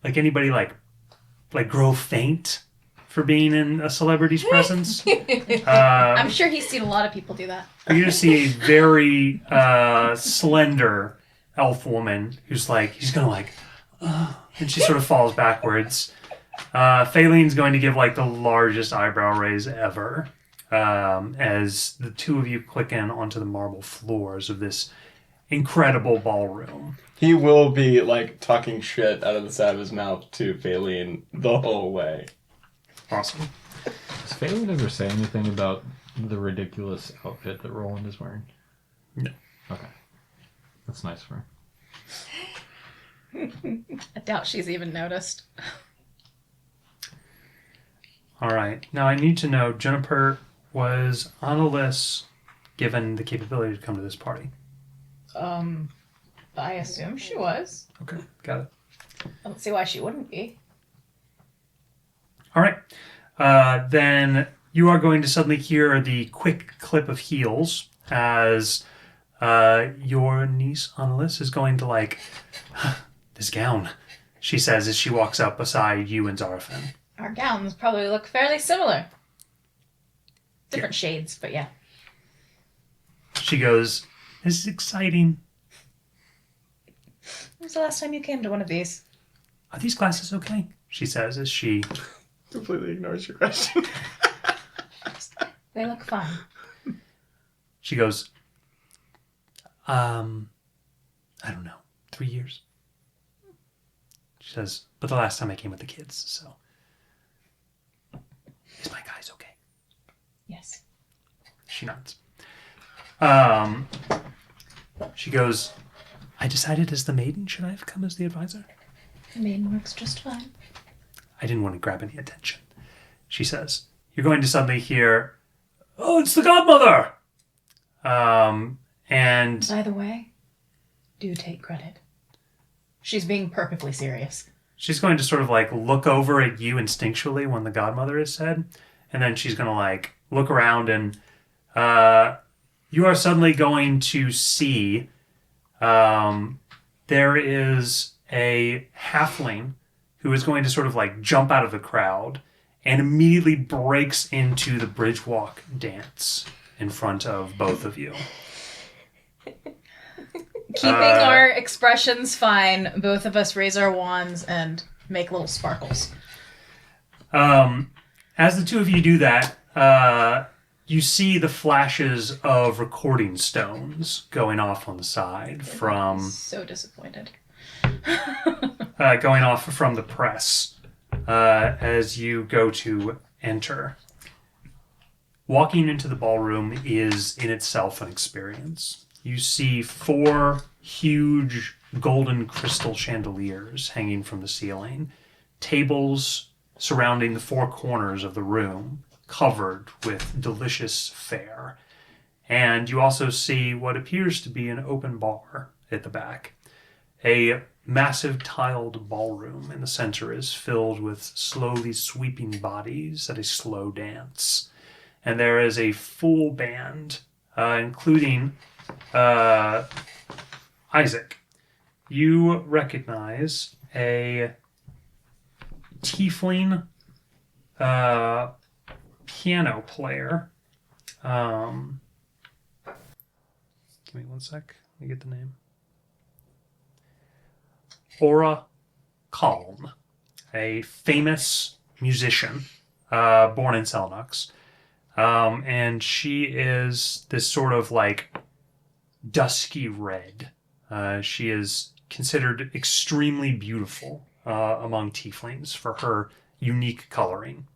S1: anybody like grow faint for being in a celebrity's presence.
S2: I'm sure he's seen a lot of people do that.
S1: You just see a very slender elf woman who's like, he's gonna like, and she sort of falls backwards. Phalene's going to give like the largest eyebrow raise ever as the two of you click in onto the marble floors of this incredible ballroom.
S4: He will be, like, talking shit out of the side of his mouth to Phaelin the whole way.
S1: Awesome.
S5: Does Phelan ever say anything about the ridiculous outfit that Roland is wearing?
S1: No.
S5: Okay. That's nice for her.
S2: I doubt she's even noticed.
S1: All right. Now I need to know, Juniper, was Annalise given the capability to come to this party?
S2: I assume she was.
S1: Okay, got it.
S2: I don't see why she wouldn't be.
S1: All right. Then you are going to suddenly hear the quick clip of heels as your niece Annalise is going to like, this gown, she says as she walks up beside you and Zarafin.
S2: Our gowns probably look fairly similar. Different shades, but yeah.
S1: She goes, this is exciting.
S2: When was the last time you came to one of these?
S1: Are these glasses okay? She says as she...
S4: Completely ignores your question.
S2: They look fine.
S1: She goes, I don't know, 3 years? She says, but the last time I came with the kids, so... Is my guys okay?
S2: Yes.
S1: She nods. She goes, I decided as the maiden, should I have come as the advisor?
S2: The maiden works just fine.
S1: I didn't want to grab any attention. She says, you're going to suddenly hear, oh, it's the godmother! And
S2: By the way, do take credit. She's being perfectly serious.
S1: she's going to sort of like look over at you instinctually when the godmother is said, and then she's going to like look around and you are suddenly going to see there is a halfling who is going to sort of like jump out of the crowd and immediately breaks into the bridge walk dance in front of both of you.
S2: Keeping our expressions fine, both of us raise our wands and make little sparkles.
S1: As the two of you do that, you see the flashes of recording stones going off on the side from
S2: So disappointed.
S1: going off from the press as you go to enter. Walking into the ballroom is in itself an experience. You see 4 huge golden crystal chandeliers hanging from the ceiling, tables surrounding the 4 corners of the room, covered with delicious fare. And you also see what appears to be an open bar at the back. A massive tiled ballroom in the center is filled with slowly sweeping bodies at a slow dance. And there is a full band, including Isaac. You recognize a tiefling piano player. Give me one sec. Let me get the name. Aura Calm, a famous musician born in Selnux. And she is this sort of like dusky red. She is considered extremely beautiful among tieflings for her unique coloring.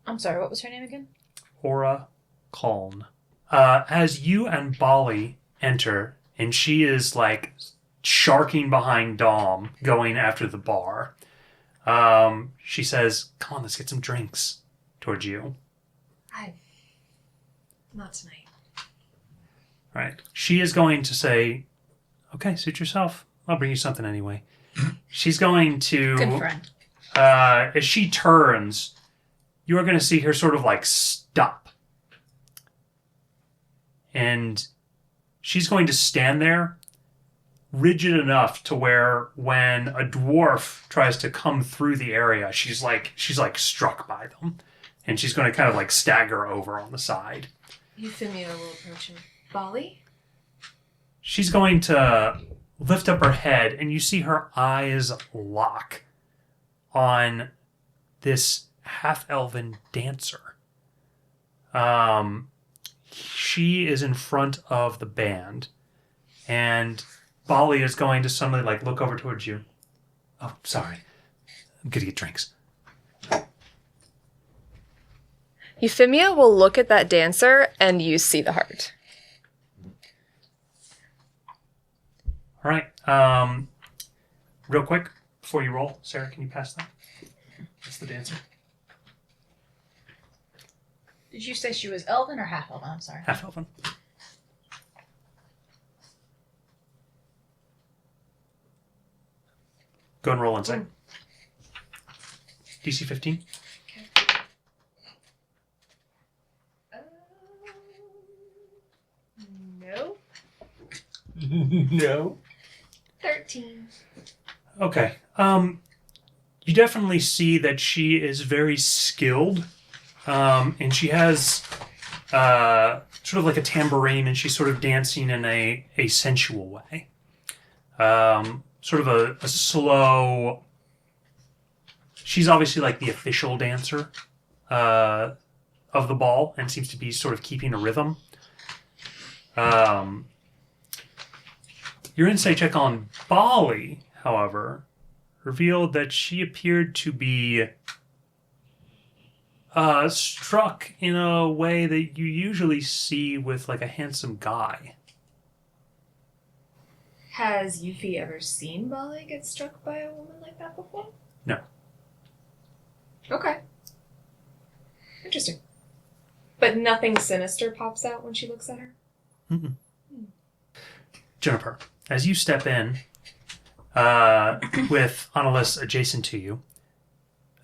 S2: I'm sorry, what was her name again?
S1: Aura Calm. As you and Bali enter, and she is like sharking behind Dom, going after the bar, she says, "Come on, let's get some drinks," towards you.
S3: Not tonight.
S1: Right. She is going to say, "Okay, suit yourself. I'll bring you something anyway." She's going to...
S2: Good friend.
S1: As she turns, you are going to see her sort of like stop. And she's going to stand there, rigid enough to where when a dwarf tries to come through the area, she's like struck by them. And she's going to kind of like stagger over on the side.
S3: Euphemia will approach him. Bali?
S1: She's going to lift up her head, and you see her eyes lock on this half-elven dancer. She is in front of the band, and Bali is going to suddenly like look over towards you. "Oh, sorry. I'm going to get drinks."
S6: Euphemia will look at that dancer, and you see the heart.
S1: All right. Real quick, before you roll, Sarah, can you pass that? That's the dancer.
S2: Did you say she was elven or half elven? I'm sorry.
S1: Half elven. Go and roll insight. DC 15.
S3: No.
S4: No.
S3: 13.
S1: Okay. You definitely see that she is very skilled, and she has sort of like a tambourine, and she's sort of dancing in a sensual way. Sort of a slow... She's obviously like the official dancer of the ball, and seems to be sort of keeping a rhythm. Your insight check on Bali, however, revealed that she appeared to be struck in a way that you usually see with like a handsome guy.
S3: Has Yuffie ever seen Bali get struck by a woman like that before?
S1: No.
S3: Okay. Interesting. But nothing sinister pops out when she looks at her?
S1: Mm-mm. Juniper, as you step in with Annalise adjacent to you,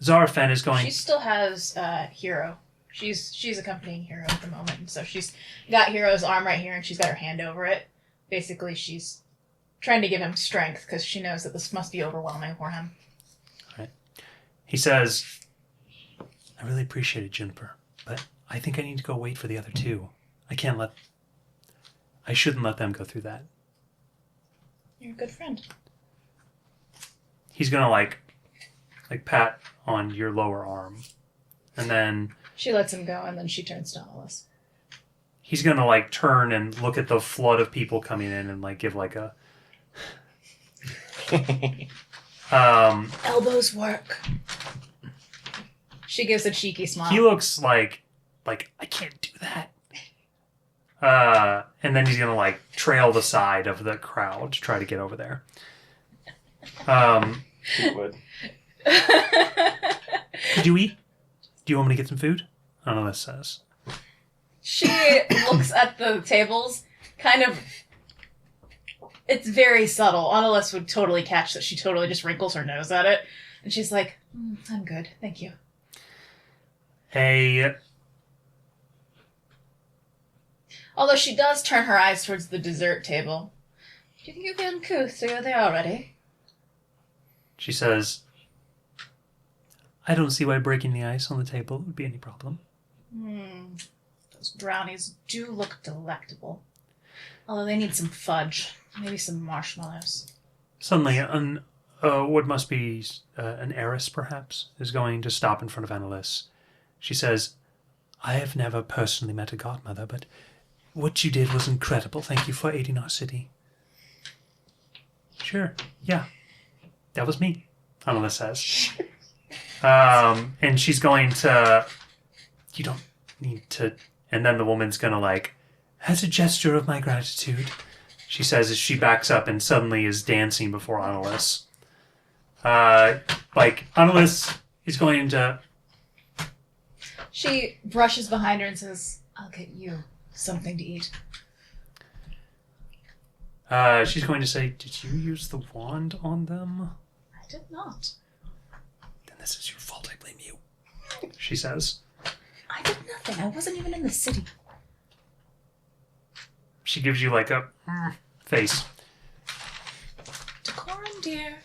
S1: Zarafen is going...
S2: She still has Hero. She's accompanying Hero at the moment, and so she's got Hero's arm right here, and she's got her hand over it. Basically, she's trying to give him strength because she knows that this must be overwhelming for him.
S1: Right. He says, "I really appreciate it, Juniper, but I think I need to go wait for the other two. I shouldn't let them go through that."
S2: You're a good friend.
S1: He's gonna like pat on your lower arm, and then
S2: She lets him go, and then she turns to Alice.
S1: he's gonna like turn and look at the flood of people coming in and like give like a
S2: Elbows work. She gives a cheeky smile.
S1: he looks like I can't do that. And then he's gonna like trail the side of the crowd to try to get over there.
S4: It would.
S1: Could you eat? Do you want me to get some food? Annalise says.
S2: She looks at the tables, kind of... It's very subtle. Annalise would totally catch that. She totally just wrinkles her nose at it. And she's like, I'm good, thank you. Although she does turn her eyes towards the dessert table. Do you think you'll be uncouth to go there already?
S1: She says, "I don't see why breaking the ice on the table would be any problem."
S2: Those brownies do look delectable. Although they need some fudge. Maybe some marshmallows.
S1: Suddenly, what must be an heiress, perhaps, is going to stop in front of Annalise. She says, I have never personally met a godmother, but what you did was incredible. Thank you for aiding our city. Sure, yeah. That was me, Annalise says. And she's going to... You don't need to... And then the woman's going to, like, as a gesture of my gratitude, she says as she backs up and suddenly is dancing before Annalise. Annalise is going to...
S2: She brushes behind her and says, I'll get you something to eat.
S1: She's going to say, did you use the wand on them?
S2: I did not.
S1: Then this is your fault, I blame you. She says.
S2: I did nothing. I wasn't even in the city.
S1: She gives you like a face.
S2: Decorum, dear.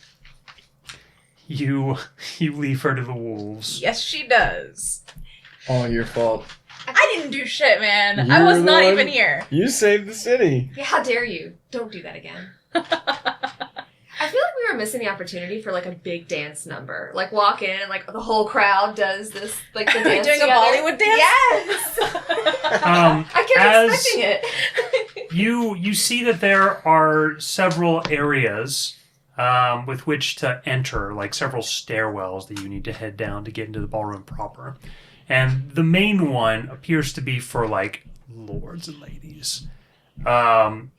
S1: You leave her to the wolves.
S2: Yes, she does.
S4: All your fault.
S2: I didn't do shit, man.
S4: You
S2: I was
S4: were
S2: not
S4: the
S2: even
S4: one-
S2: here.
S4: You saved the city.
S3: Yeah, how dare you? Don't do that again. I feel like we were missing the opportunity for like a big dance number. Like walk in and like the whole crowd does this like the
S2: Are we
S3: dance
S2: doing
S3: together.
S2: a Bollywood dance?
S3: Yes. I kept
S1: As
S3: expecting it.
S1: you see that there are several areas with which to enter, like several stairwells that you need to head down to get into the ballroom proper. And the main one appears to be for like lords and ladies. And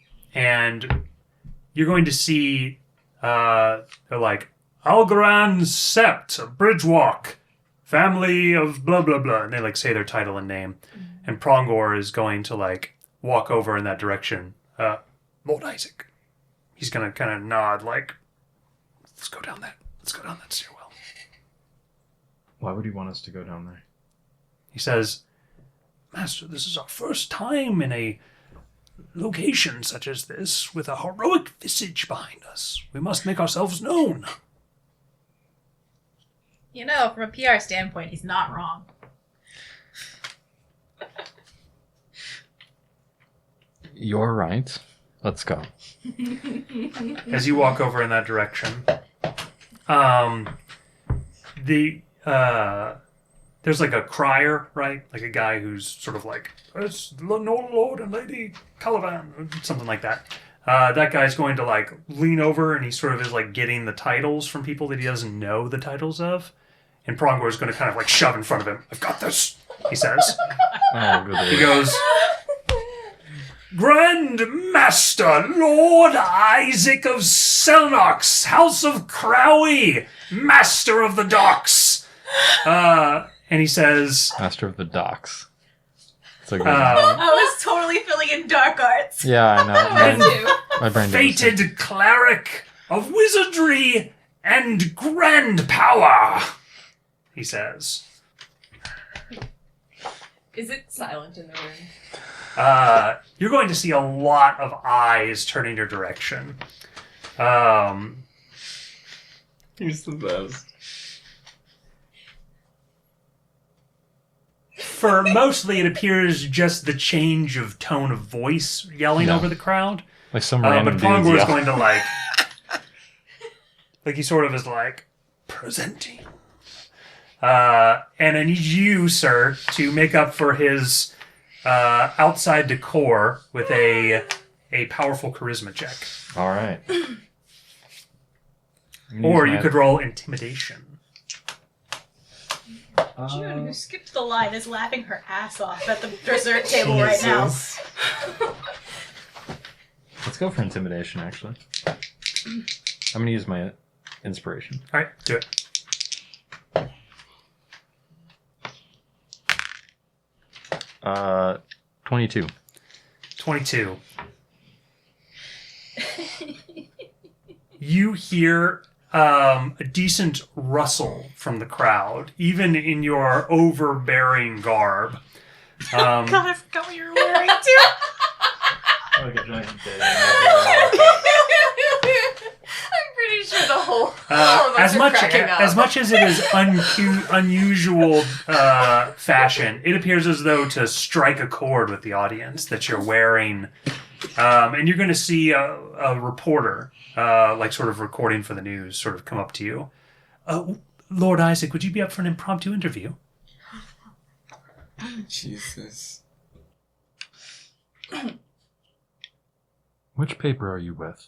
S1: you're going to see they're like Algaran Sept, Bridgewalk, family of blah blah blah, and they like say their title and name. And Prongor is going to like walk over in that direction. Lord Isaac. He's gonna kind of nod like, let's go down that stairwell.
S5: Why would he want us to go down there?
S1: He says, Master, this is our first time in a location such as this, with a heroic visage behind us. We must make ourselves known.
S2: You know, from a PR standpoint, he's not wrong.
S5: You're right. Let's go.
S1: As you walk over in that direction, there's like a crier, right? Like a guy who's sort of like, it's Lord and Lady Caliban, something like that. That guy's going to like lean over and he sort of is like getting the titles from people that he doesn't know the titles of. And Prongor is going to kind of like shove in front of him. I've got this, he says.
S5: Oh, good
S1: He
S5: lord.
S1: goes, Grand Master Lord Isaac of Selnox, House of Crowy, Master of the Docks. And he says,
S5: Master of the Docks. It's a good
S2: I was totally filling in dark arts.
S5: Yeah, I
S1: and
S5: know. My brain did the same.
S1: fated cleric of wizardry and grand power, he says.
S3: Is it silent in the room?
S1: You're going to see a lot of eyes turning your direction.
S4: He's the best.
S1: For mostly, it appears just the change of tone of voice yelling
S5: Yeah.
S1: over the crowd.
S5: Like some
S1: But
S5: random dudes
S1: Prongor is
S5: yell.
S1: going to like he sort of is like, presenting. And I need you, sir, to make up for his outside decor with a powerful charisma check.
S5: All right.
S1: Or you could roll intimidation.
S2: June, who skipped the line, is laughing her ass off at the dessert table right now.
S4: Jesus.
S5: Let's go for intimidation, actually. I'm going to use my inspiration.
S1: All right, do it.
S5: Uh, 22.
S1: 22. You hear a decent rustle from the crowd, even in your overbearing garb.
S2: God, I forgot what you were wearing too.
S3: I'm pretty sure the whole all of us are cracking up.
S1: As much as it is unusual fashion, it appears as though to strike a chord with the audience that you're wearing And you're going to see a reporter, like sort of recording for the news, sort of come up to you. Lord Isaac, would you be up for an impromptu interview?
S7: Jesus.
S5: Which paper are you with?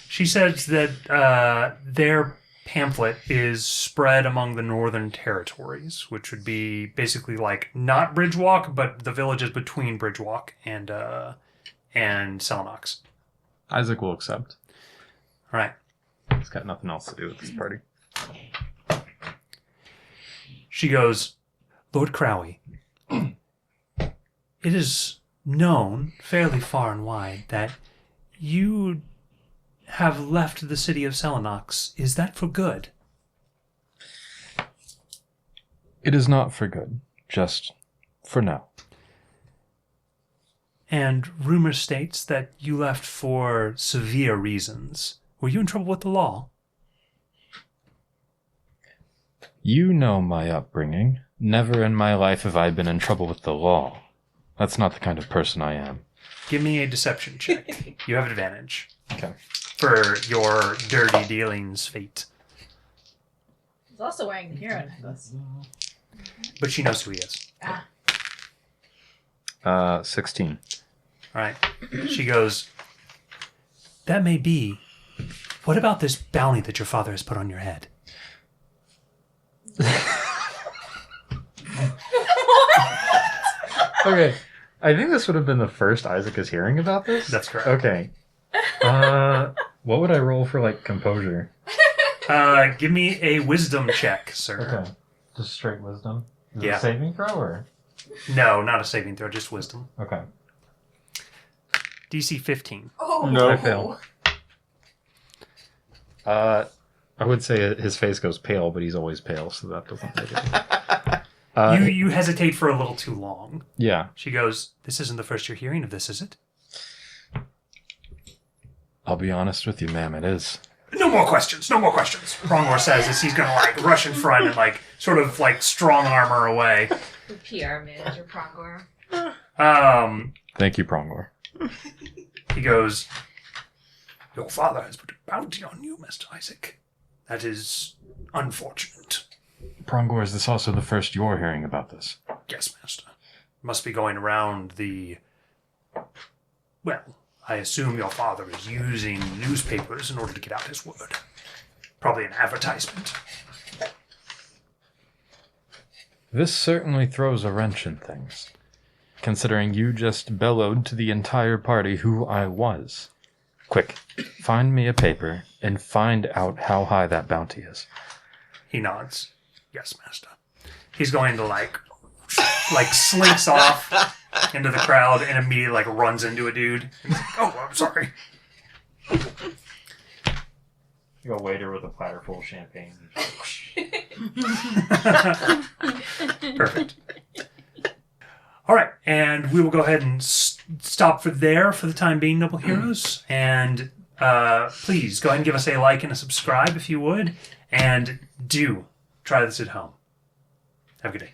S1: She says that their pamphlet is spread among the northern territories, which would be basically like not Bridgewalk, but the villages between Bridgewalk and Selenox.
S5: Isaac will accept.
S1: All right.
S5: He's got nothing else to do with this party.
S1: She goes, Lord Crowley, it is known fairly far and wide that you have left the city of Selenox. Is that for good?
S5: It is not for good, just for now.
S1: And rumor states that you left for severe reasons. Were you in trouble with the law?
S5: You know my upbringing. Never in my life have I been in trouble with the law. That's not the kind of person I am.
S1: Give me a deception check. You have advantage.
S5: Okay.
S1: For your dirty dealings fate.
S2: He's also wearing the hero necklace.
S1: But she knows who he is.
S5: 16.
S1: All right. She goes, that may be. What about this bounty that your father has put on your head?
S5: Okay. I think this would have been the first Isaac is hearing about this.
S1: That's correct.
S5: Okay. What would I roll for, like, composure?
S1: Give me a wisdom check, sir.
S5: Okay. Just straight wisdom? Is
S1: Yeah.
S5: it a saving throw, or?
S1: No, not a saving throw, just wisdom.
S5: Okay.
S1: DC 15.
S3: Oh
S5: No. I fail. I would say his face goes pale, but he's always pale, so that doesn't make it.
S1: You hesitate for a little too long.
S5: Yeah.
S1: She goes, this isn't the first you're hearing of this, is it?
S5: I'll be honest with you, ma'am, it is.
S1: No more questions, no more questions. Prongor says as he's gonna like rush in front and like sort of like strong armor away.
S3: The PR manager, Prongor.
S5: Thank you, Prongor.
S1: He goes, your father has put a bounty on you, Mr. Isaac. That is unfortunate.
S5: Prongor, is this also the first you're hearing about this?
S1: Yes, master. Must be going around well, I assume your father is using newspapers in order to get out his word. Probably an advertisement.
S5: This certainly throws a wrench in things, considering you just bellowed to the entire party who I was. Quick, find me a paper and find out how high that bounty is.
S1: He nods. Yes, master. He's going to like slinks off into the crowd and immediately like runs into a dude. He's like, oh, I'm sorry.
S5: You go waiter with a platter full of champagne.
S1: Perfect. All right, and we will go ahead and stop for the time being, Noble Heroes. And please go ahead and give us a like and a subscribe if you would. And do try this at home. Have a good day.